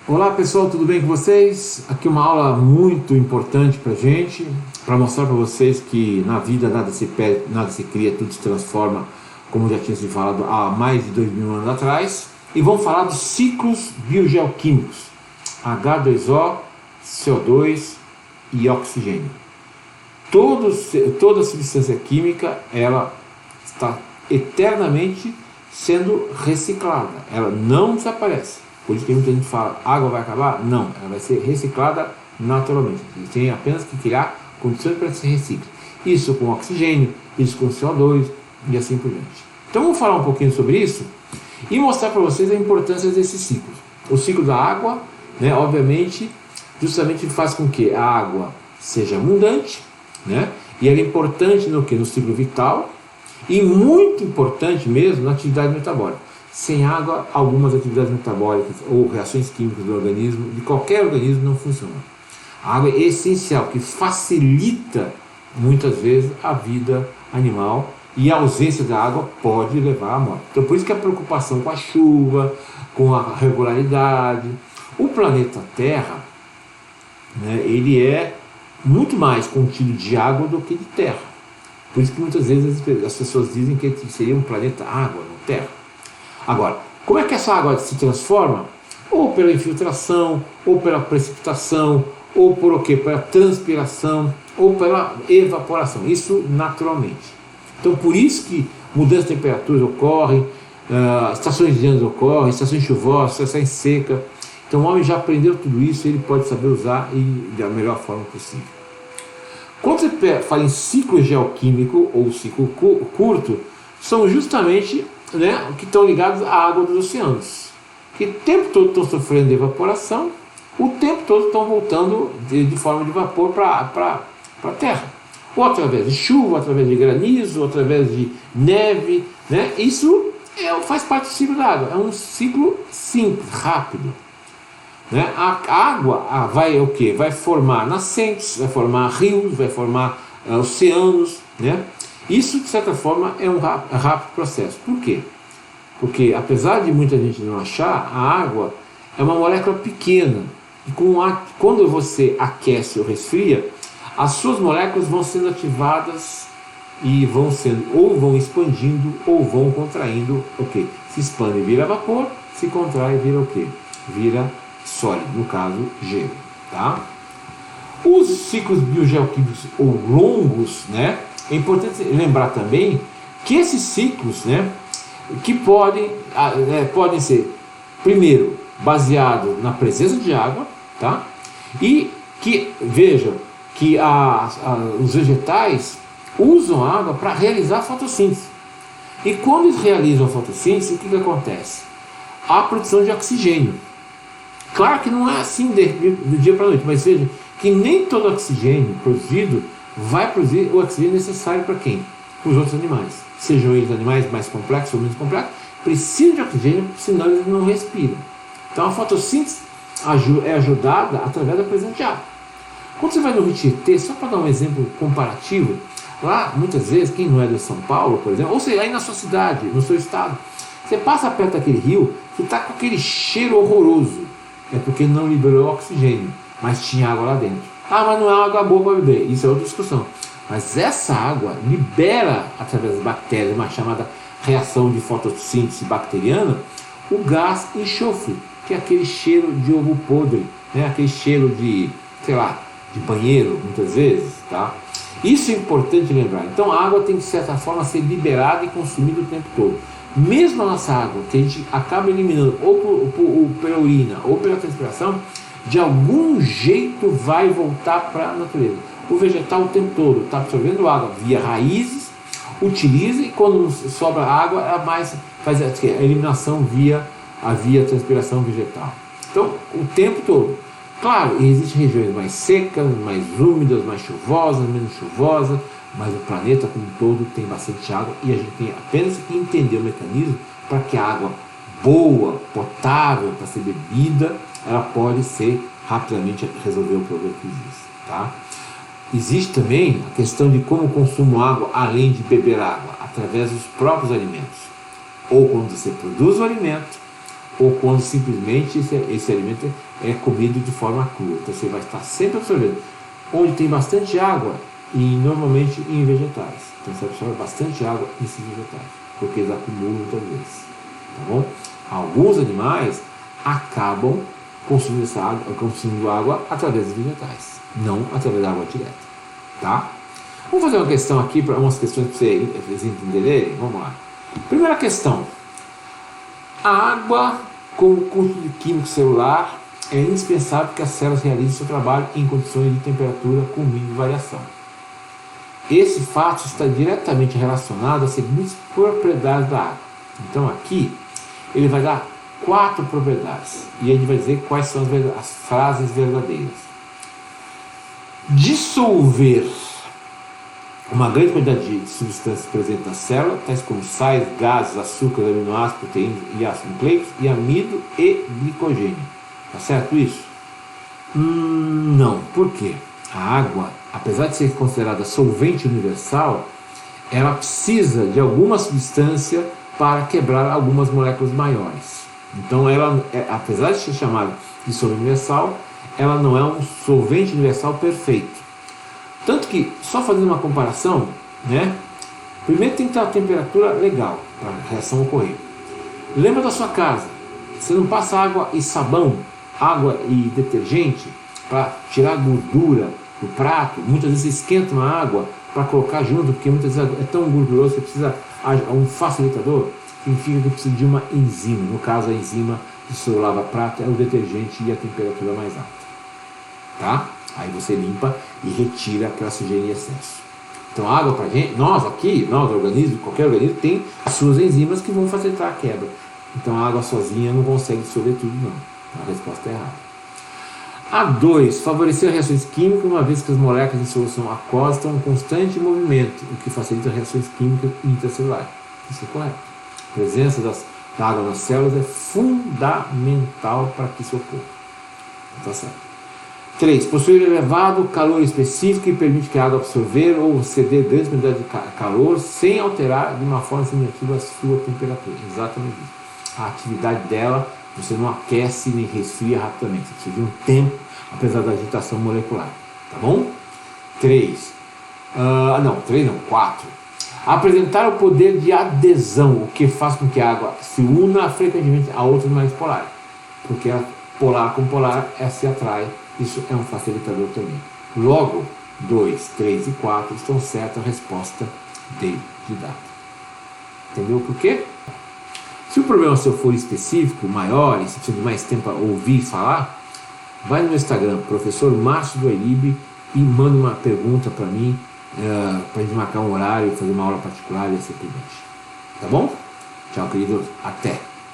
Olá pessoal, tudo bem com vocês? Aqui uma aula muito importante para gente, para mostrar para vocês que na vida nada se perde, nada se cria, tudo se transforma, como já tinha se falado há mais de 2000 anos atrás. E vamos falar dos ciclos biogeoquímicos, H2O, CO2 e oxigênio. Toda substância química, ela está eternamente sendo reciclada, ela não desaparece. Por isso que muita gente fala, água vai acabar? Não, ela vai ser reciclada naturalmente. E tem apenas que criar condições para que se recicle. Isso com oxigênio, isso com CO2 e assim por diante. Então vamos falar um pouquinho sobre isso e mostrar para vocês a importância desses ciclos. O ciclo da água, né, obviamente, justamente faz com que a água seja abundante, né, e ela é importante no que? No ciclo vital e muito importante mesmo na atividade metabólica. Sem água, algumas atividades metabólicas ou reações químicas do organismo, de qualquer organismo, não funcionam. A água é essencial, que facilita muitas vezes a vida animal, e a ausência da água pode levar à morte. Então por isso que a preocupação com a chuva, com a regularidade. O planeta Terra, né, ele é muito mais contido de água do que de terra. Por isso que muitas vezes as pessoas dizem que seria um planeta água, não terra. Agora, como é que essa água se transforma? Ou pela infiltração, ou pela precipitação, ou por o quê? Pela transpiração, ou pela evaporação. Isso naturalmente. Então, por isso que mudanças de temperaturas ocorrem, estações de anos ocorrem, estações chuvosas, estações secas. Então, o homem já aprendeu tudo isso, ele pode saber usar e da melhor forma possível. Quando você fala em ciclo geoquímico ou ciclo curto, são justamente, né, que estão ligados à água dos oceanos, que o tempo todo estão sofrendo de evaporação, o tempo todo estão voltando de forma de vapor para a terra, ou através de chuva, através de granizo, ou através de neve, né? Isso faz parte do ciclo da água, é um ciclo simples, rápido, né? A água vai o quê? Vai formar nascentes, vai formar rios, vai formar oceanos, né? Isso, de certa forma, é um rápido processo. Por quê? Porque, apesar de muita gente não achar, a água é uma molécula pequena. E quando você aquece ou resfria, as suas moléculas vão sendo ativadas e ou vão expandindo ou vão contraindo. Okay? Se expande e vira vapor, se contrai e vira o quê? Vira sólido, no caso, gelo. Tá? Os ciclos biogeoquímicos ou longos, né? É importante lembrar também que esses ciclos, né, que podem ser, primeiro, baseados na presença de água, tá? E que, vejam, que os vegetais usam a água para realizar a fotossíntese. E quando eles realizam a fotossíntese, o que acontece? Há a produção de oxigênio. Claro que não é assim do dia para a noite, mas veja que nem todo oxigênio produzido vai produzir o oxigênio necessário para quem? Para os outros animais. Sejam eles animais mais complexos ou menos complexos, precisam de oxigênio, senão eles não respiram. Então a fotossíntese é ajudada através da presença de água. Quando você vai no Rio Tietê, só para dar um exemplo comparativo, lá muitas vezes, quem não é de São Paulo, por exemplo, ou seja, aí na sua cidade, no seu estado, você passa perto daquele rio que está com aquele cheiro horroroso. É porque não liberou oxigênio, mas tinha água lá dentro. Ah, mas não é água boa para beber. Isso é outra discussão. Mas essa água libera, através das bactérias, uma chamada reação de fotossíntese bacteriana, o gás enxofre, que é aquele cheiro de ovo podre, né? Aquele cheiro de, sei lá, de banheiro, muitas vezes. Tá? Isso é importante lembrar. Então a água tem que, de certa forma, ser liberada e consumida o tempo todo. Mesmo a nossa água, que a gente acaba eliminando ou pela urina ou pela transpiração, de algum jeito vai voltar para a natureza. O vegetal o tempo todo está absorvendo água via raízes, utiliza, e quando sobra água, ela faz a eliminação via transpiração vegetal. Então, o tempo todo. Claro, existem regiões mais secas, mais úmidas, mais chuvosas, menos chuvosas, mas o planeta como um todo tem bastante água e a gente tem apenas que entender o mecanismo para que a água boa, potável, para ser bebida, ela pode ser rapidamente resolver o problema que existe. Tá? Existe também a questão de como consumo água além de beber água, através dos próprios alimentos. Ou quando você produz o alimento, ou quando simplesmente esse alimento é comido de forma crua. Então você vai estar sempre absorvendo. Onde tem bastante água, e normalmente em vegetais. Então você absorve bastante água nesses vegetais, porque eles acumulam muitas vezes. Tá bom? Alguns animais acabam consumindo água através dos vegetais, não através da água direta. Tá? Vamos fazer uma questão aqui, para umas questões para vocês entenderem. Vamos lá. Primeira questão. A água, como conjunto químico celular, é indispensável que as células realizem seu trabalho em condições de temperatura com mínima variação. Esse fato está diretamente relacionado às seguintes propriedades da água. Então aqui ele vai dar 4 propriedades e a gente vai dizer quais são as frases verdadeiras. Dissolver uma grande quantidade de substâncias presentes na célula, tais como sais, gases, açúcares, aminoácidos, proteínas e ácidos nucleicos, e amido e glicogênio. Tá certo isso? Não. Por quê? A água, apesar de ser considerada solvente universal, ela precisa de alguma substância para quebrar algumas moléculas maiores. Então, ela, apesar de ser chamada de solvente universal, ela não é um solvente universal perfeito. Tanto que, só fazendo uma comparação, né? Primeiro tem que ter uma temperatura legal para a reação ocorrer. Lembra da sua casa, você não passa água e sabão, água e detergente para tirar a gordura do prato. Muitas vezes você esquenta uma água para colocar junto, porque muitas vezes é tão gorduroso que você precisa de um facilitador. Significa que precisa de uma enzima. No caso, a enzima do seu lava-prato é o detergente e a temperatura mais alta. Tá? Aí você limpa e retira aquela sujeira em excesso. Então a água para a gente, nós organismo, qualquer organismo, tem suas enzimas que vão facilitar a quebra. Então a água sozinha não consegue dissolver tudo, não. A resposta é errada. A2. Favorecer reações químicas, uma vez que as moléculas em solução aquosa estão em constante movimento, o que facilita reações químicas intracelulares. Isso é correto. A presença da água nas células é fundamental para que isso ocorra. Está certo. 3. Possuir elevado calor específico que permite que a água absorver ou ceder grande quantidade de calor sem alterar de uma forma significativa a sua temperatura. Exatamente isso. A atividade dela, você não aquece nem resfria rapidamente. Você precisa de um tempo, apesar da agitação molecular. Tá bom? 4. Apresentar o poder de adesão, o que faz com que a água se una frequentemente a outros mais polares. Porque ela, polar com polar, ela se atrai. Isso é um facilitador também. Logo, 2, 3 e 4 estão certas a resposta D de dado. Entendeu por quê? Se o problema seu for específico, maior, e você precisa de mais tempo para ouvir falar, vai no meu Instagram, professor Márcio do Ailibe, e manda uma pergunta para mim, para a gente marcar um horário, fazer uma aula particular e assim por diante. Tá bom? Tchau, queridos. Até!